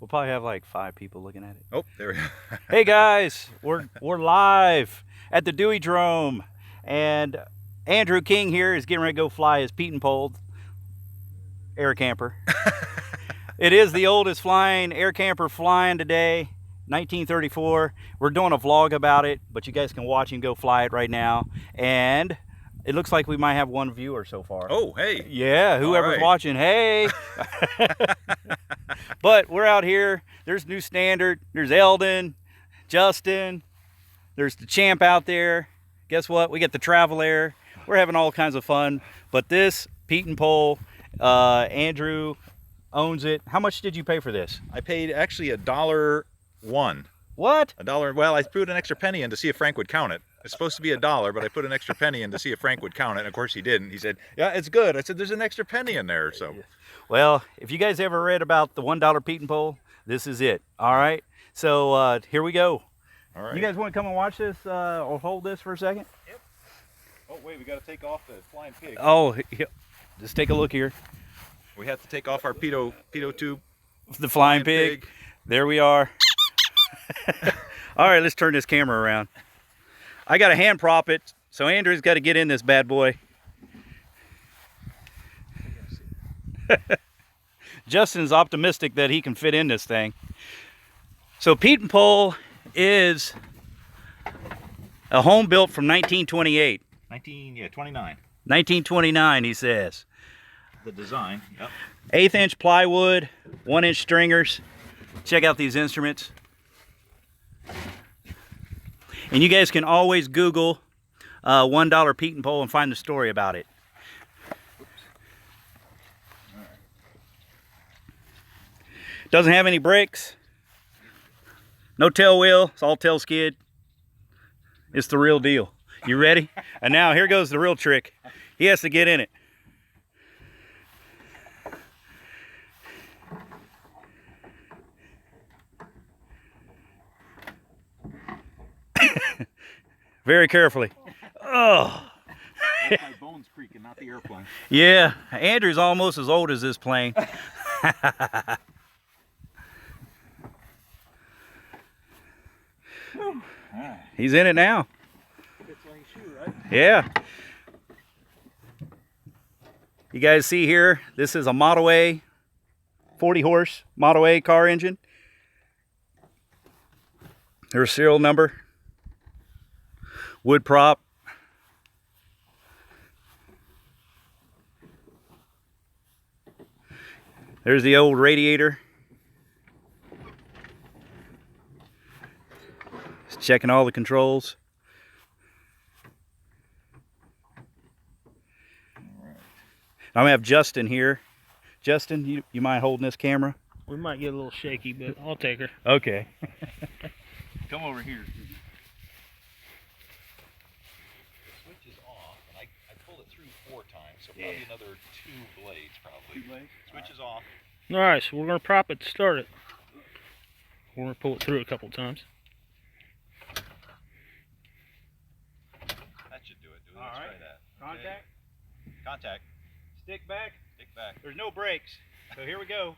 We'll probably have like 5 people looking at it. Oh, there we go. Hey guys, we're live at the Dewey Drome, and Andrew King here is getting ready to go fly his Pietenpol Aircamper. It is the oldest flying Aircamper flying today, 1934. We're doing a vlog about it, but you guys can watch and go fly it right now. And it looks like we might have 1 viewer so far. Oh, hey. Yeah, whoever's right. watching, hey. But we're out here. There's New Standard. There's Eldon, Justin. There's the Champ out there. Guess what? We got the Travel Air. We're having all kinds of fun. But this Pietenpol, Andrew owns it. How much did you pay for this? I paid actually $1.01. What? $1. Well, I put an extra penny in to see if Frank would count it. It's supposed to be $1, but I put an extra penny in to see if Frank would count it. And of course he didn't. He said, "Yeah, it's good." I said, "There's an extra penny in there." So, well, if you guys ever read about the $1 Pietenpol, this is it. All right. So here we go. all right. You guys want to come and watch this or hold this for a second? Yep. Oh, wait, we got to take off the flying pig. Oh, just take a look here. We have to take off our pitot tube. The flying pig. There we are. All right, let's turn this camera around. I got to hand prop it, so Andrew's got to get in this bad boy. Justin's optimistic that he can fit in this thing. So Pietenpol is a home built from 1928. 29. 1929, he says. The design. Yep. 1/8-inch plywood, 1-inch stringers. Check out these instruments. And you guys can always Google $1 Pietenpol and find the story about it. Doesn't have any brakes. No tail wheel. It's all tail skid. It's the real deal. You ready? And now here goes the real trick. He has to get in it. Very carefully. Oh. My bones creaking, not the airplane. Yeah, Andrew's almost as old as this plane. He's in it now. Yeah. You guys see here, this is a Model A, 40 horse Model A car engine. There's a serial number. Wood prop. There's the old radiator. Just checking all the controls. I'm gonna have Justin here. Justin, you mind holding this camera? We might get a little shaky, but I'll take her. Okay. Come over here. Switch is off, and I pulled it through 4 times, so probably another 2 blades, probably. 2 blades? Switch is off. All right, so we're going to prop it to start it. We're going to pull it through a couple times. That should do it. All Let's right. try that. Contact. Okay. Contact. Stick back. Stick back. There's no brakes. So here we go.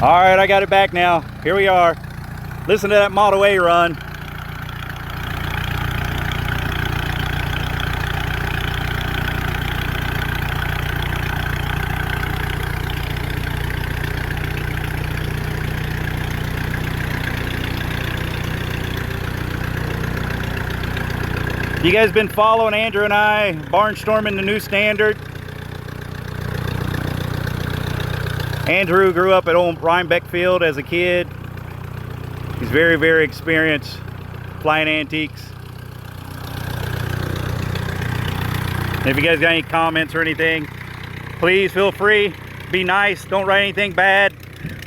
All right, I got it back now. Here we are. Listen to that Model A run. You guys been following Andrew and I barnstorming the New Standard? Andrew grew up at old Rhinebeck Field as a kid. He's very, very experienced flying antiques. And if you guys got any comments or anything, please feel free. Be nice. Don't write anything bad.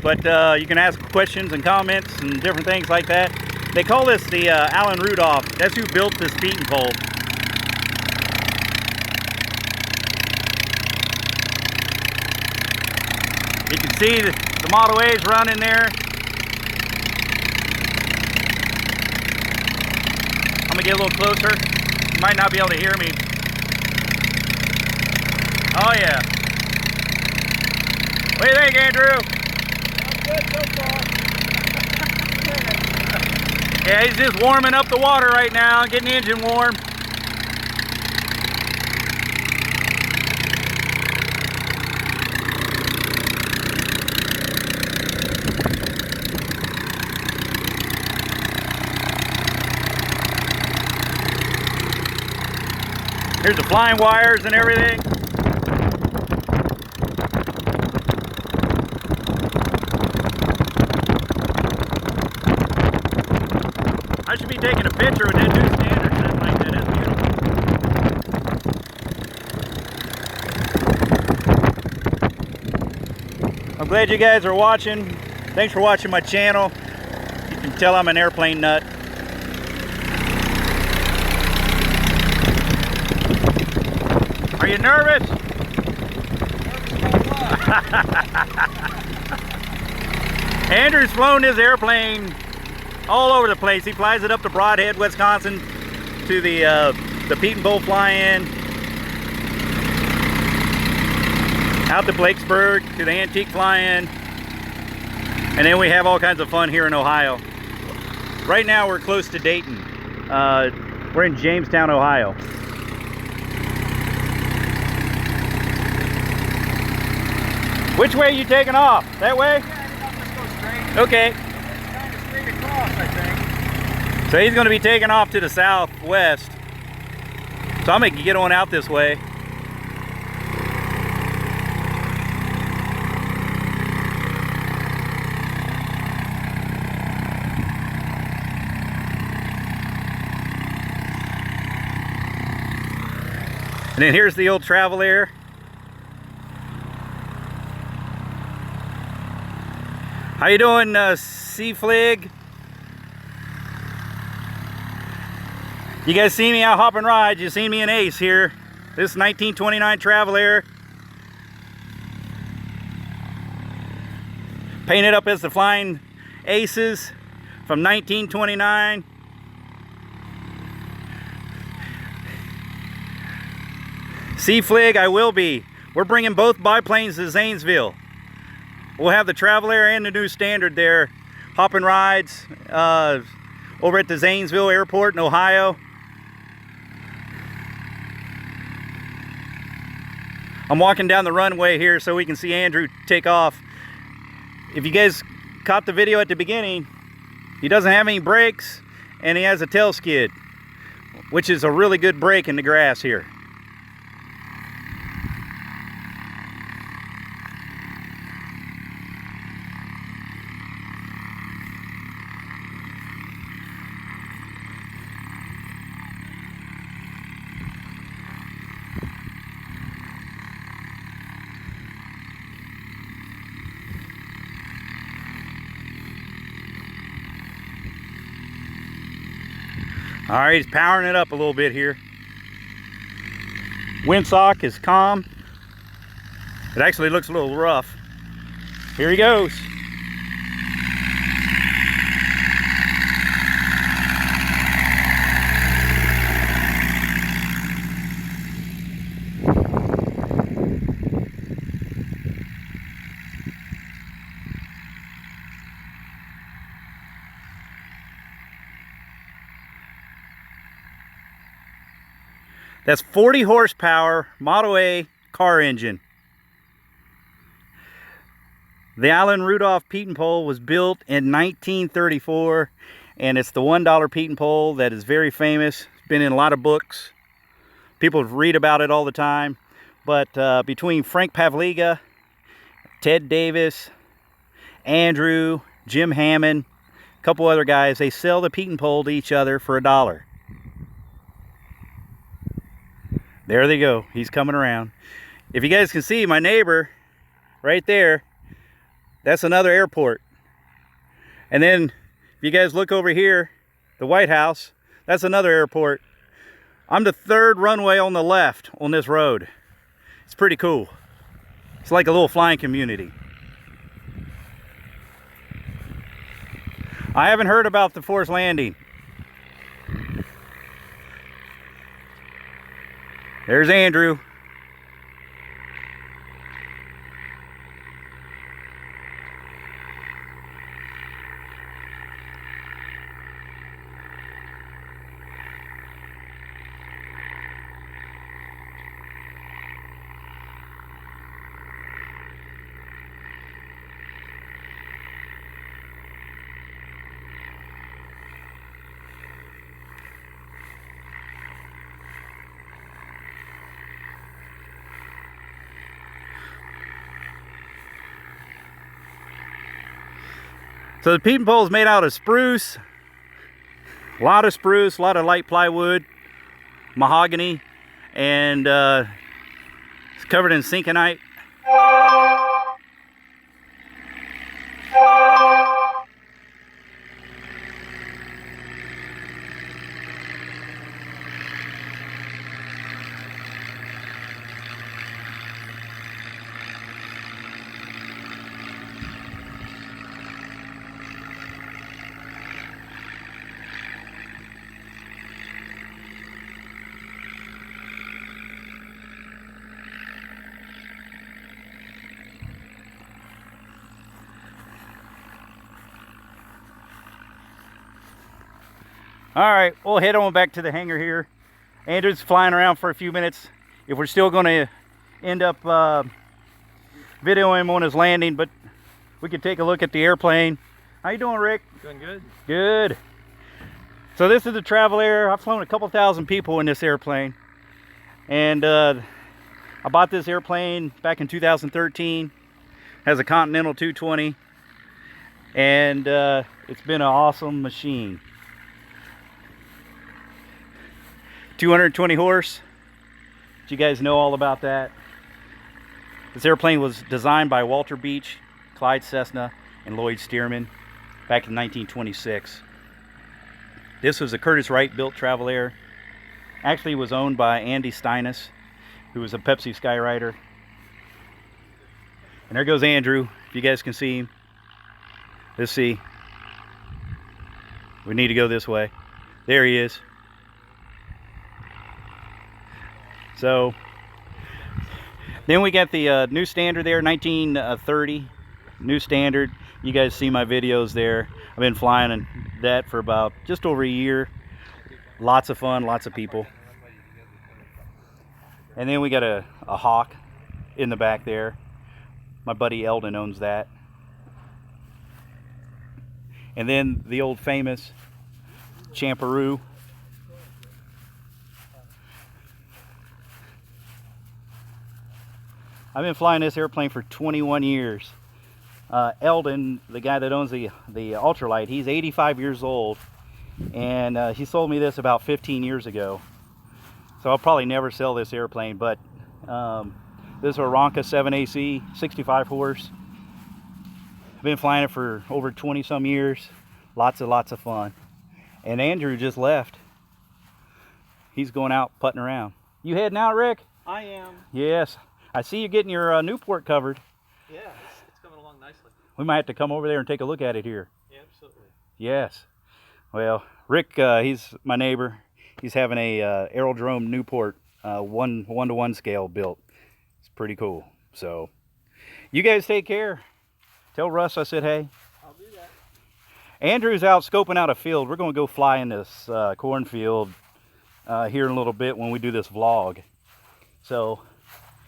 But you can ask questions and comments and different things like that. They call this the Alan Rudolph. That's who built this Pietenpol. You can see the Model A's running there. I'm gonna get a little closer. You might not be able to hear me. Oh yeah. What do you think, Andrew? Good so far. Yeah, he's just warming up the water right now, getting the engine warm. Here's the flying wires and everything. I should be taking a picture with that new standard set like that. That's beautiful. I'm glad you guys are watching. Thanks for watching my channel. You can tell I'm an airplane nut. Are you nervous? Andrew's flown his airplane all over the place. He flies it up to Broadhead, Wisconsin, to the Pietenpol fly-in, out to Blakesburg to the Antique fly-in, and then we have all kinds of fun here in Ohio. Right now we're close to Dayton. We're in Jamestown, Ohio. Which way are you taking off? That way? Yeah, I'll just go straight. Okay. It's kind of straight across, I think. So he's going to be taking off to the southwest. So I'm going to get on out this way. And then here's the old Travel Air. How you doing, Seaflig? You guys see me out hopping rides. You seen me in Ace here. This is 1929 Travel Air. Painted up as the Flying Aces from 1929. Seaflig, I will be. We're bringing both biplanes to Zanesville. We'll have the Travel Air and the new Standard there, hopping rides over at the Zanesville Airport in Ohio. I'm walking down the runway here so we can see Andrew take off. If you guys caught the video at the beginning, he doesn't have any brakes and he has a tail skid, which is a really good brake in the grass here. All right, he's powering it up a little bit here. Windsock is calm. It actually looks a little rough. Here he goes. That's 40 horsepower, Model A car engine. The Allen Rudolph Pietenpol was built in 1934, and it's the $1 Pietenpol that is very famous. It's been in a lot of books. People read about it all the time. But between Frank Pavliga, Ted Davis, Andrew, Jim Hammond, a couple other guys, they sell the Pietenpol to each other for $1. There they go. He's coming around. If you guys can see my neighbor right there, that's another airport. And then if you guys look over here, the White House, that's another airport. I'm the third runway on the left on this road. It's pretty cool. It's like a little flying community. I haven't heard about the forced landing. There's Andrew. So the Pietenpol is made out of spruce, a lot of spruce, a lot of light plywood, mahogany, and it's covered in sinkenite. All right, we'll head on back to the hangar here. Andrew's flying around for a few minutes. If we're still going to end up videoing him on his landing, but we can take a look at the airplane. How you doing, Rick? Doing good. Good. So this is the Travel Air. I've flown a couple thousand people in this airplane, and I bought this airplane back in 2013. It has a Continental 220, and it's been an awesome machine. 220 horse. Did you guys know all about that? This airplane was designed by Walter Beach, Clyde Cessna, and Lloyd Stearman back in 1926. This was a Curtiss Wright built Travel Air. Actually, it was owned by Andy Steinis, who was a Pepsi Skyrider. And there goes Andrew, if you guys can see him. Let's see. We need to go this way. There he is. So then we got the new standard there, 1930 new standard. You guys see my videos there. I've been flying in that for about just over a year. Lots of fun, lots of people. And then we got a Hawk in the back there. My buddy Eldon owns that. And then the old famous Champeroo. I've been flying this airplane for 21 years. Eldon, the guy that owns the ultralight, he's 85 years old, and he sold me this about 15 years ago. So I'll probably never sell this airplane, but this is a Ronca 7AC, 65 horse. I've been flying it for over 20 some years. Lots of fun. And Andrew just left. He's going out putting around. You heading out, Rick? I am. Yes. I see you getting your Newport covered. Yeah, it's coming along nicely. We might have to come over there and take a look at it here. Yeah, absolutely. Yes. Well, Rick, he's my neighbor. He's having a aerodrome Newport one-to-one scale built. It's pretty cool. So, you guys take care. Tell Russ I said hey. I'll do that. Andrew's out scoping out a field. We're going to go fly in this cornfield here in a little bit when we do this vlog. So,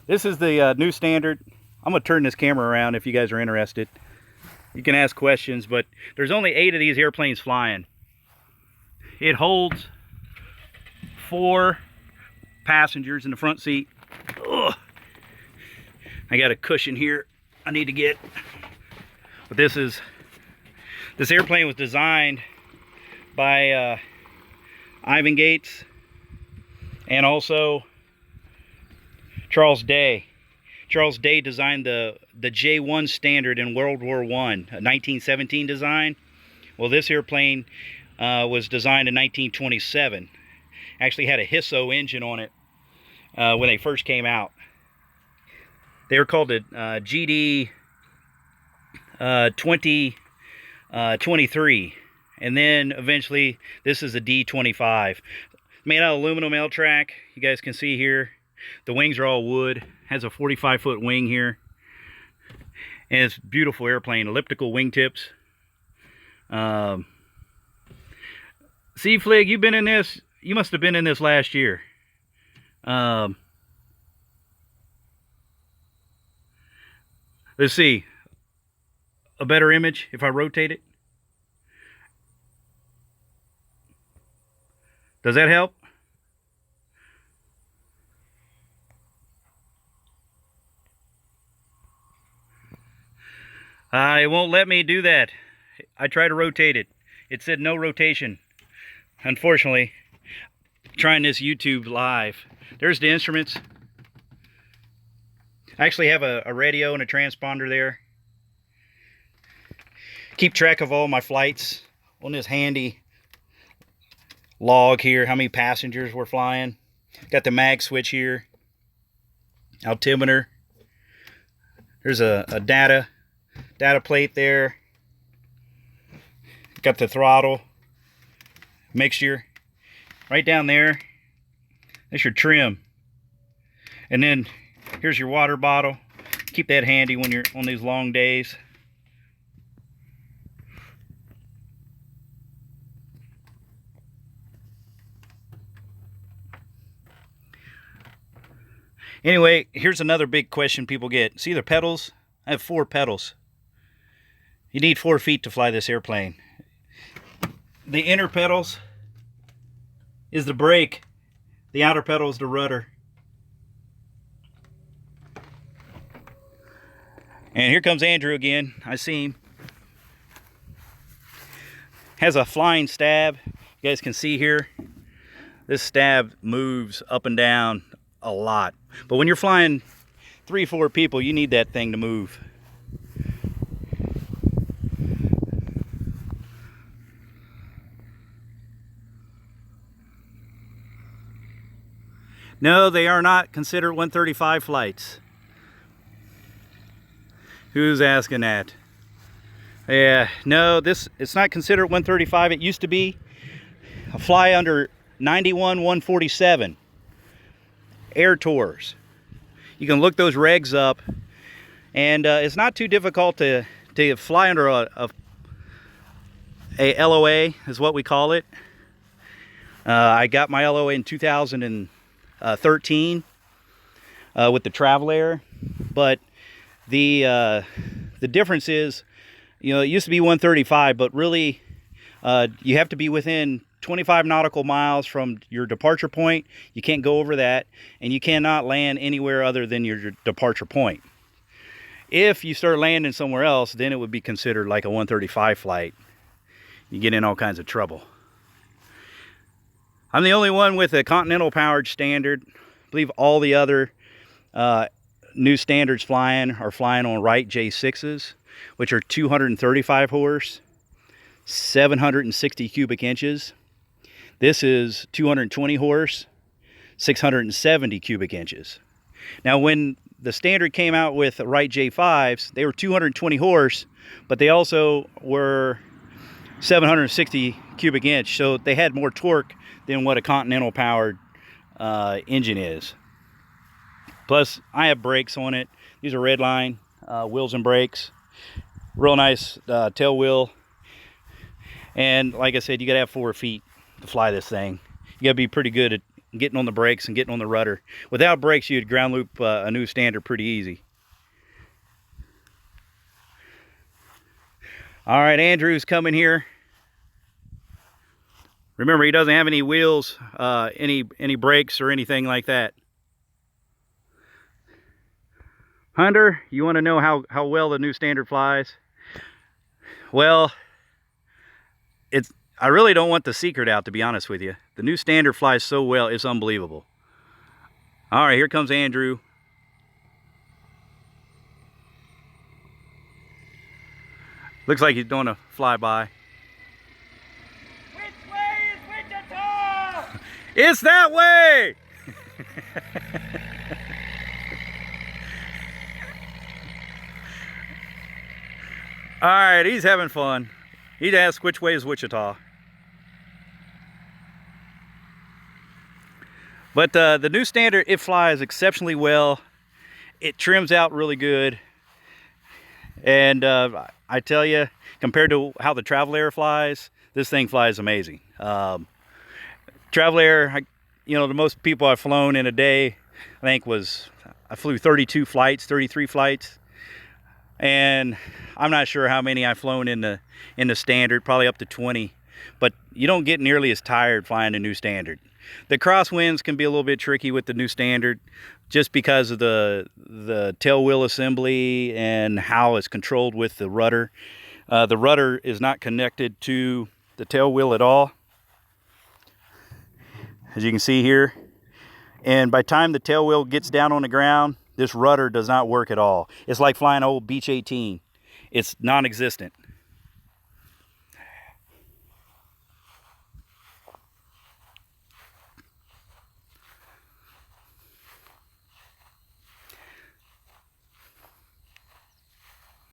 this is the new standard. I'm going to turn this camera around if you guys are interested. You can ask questions, but there's only 8 of these airplanes flying. It holds 4 passengers in the front seat. Ugh. I got a cushion here I need to get. But this airplane was designed by Ivan Gates and also Charles Day. Charles Day designed the J1 standard in World War I, a 1917 design. Well, this airplane was designed in 1927. Actually had a Hisso engine on it when they first came out. They were called the GD 2023, and then eventually this is a D25. Made out of aluminum L-track. You guys can see here. The wings are all wood. Has a 45-foot wing here. And it's a beautiful airplane, elliptical wingtips. See, Flig, you've been in this. You must have been in this last year. Let's see. A better image if I rotate it. Does that help? It won't let me do that. I tried to rotate it. It said no rotation. Unfortunately, trying this YouTube live. There's the instruments. I actually have a radio and a transponder there. Keep track of all my flights on this handy log here. How many passengers we're flying. Got the mag switch here. Altimeter. There's a data plate there. Got the throttle mixture right down there. That's your trim. And then here's your water bottle. Keep that handy when you're on these long days. Anyway, here's another big question people get. See the pedals? I have 4 pedals. You need 4 feet to fly this airplane. The inner pedals is the brake. The outer pedal is the rudder. And here comes Andrew again. I see him. Has a flying stab. You guys can see here. This stab moves up and down a lot. But when you're flying 3-4 people, you need that thing to move. No, they are not considered 135 flights. Who's asking that? Yeah, no, it's not considered 135. It used to be a fly under 91 147 air tours. You can look those regs up, and it's not too difficult to fly under a LOA is what we call it. I got my LOA in 2013 with the Travel Air, but the difference is, you know, it used to be 135, but really you have to be within 25 nautical miles from your departure point. You can't go over that, and you cannot land anywhere other than your departure point. If you start landing somewhere else, then it would be considered like a 135 flight. You get in all kinds of trouble. I'm the only one with a continental powered standard. I believe all the other new standards flying are flying on Wright J6s, which are 235 horse, 760 cubic inches. This is 220 horse, 670 cubic inches. Now, when the standard came out with Wright J5s, they were 220 horse, but they also were 760 cubic inch, so they had more torque than what a continental powered engine is. Plus, I have brakes on it. These are Redline wheels and brakes. Real nice tail wheel. And like I said, you gotta have 4 feet to fly this thing. You gotta be pretty good at getting on the brakes and getting on the rudder. Without brakes, you'd ground loop a new standard pretty easy. All right, Andrew's coming here. Remember, he doesn't have any wheels, any brakes or anything like that. Hunter, you want to know how well the new standard flies? Well, I really don't want the secret out, to be honest with you. The new standard flies so well, it's unbelievable. All right, here comes Andrew. Looks like he's doing a flyby. Which way is Wichita? It's that way! All right, he's having fun. He'd ask which way is Wichita. But the new standard, it flies exceptionally well. It trims out really good. And I tell you, compared to how the Travel Air flies, this thing flies amazing. Travel Air, the most people I've flown in a day, I think I flew 32 flights, 33 flights. And I'm not sure how many I've flown in the standard, probably up to 20. But you don't get nearly as tired flying the new standard. The crosswinds can be a little bit tricky with the new standard just because of the tail wheel assembly and how it's controlled with the rudder. The rudder is not connected to the tail wheel at all, as you can see here. And by the time the tail wheel gets down on the ground, this rudder does not work at all. It's like flying an old Beech 18. It's non-existent.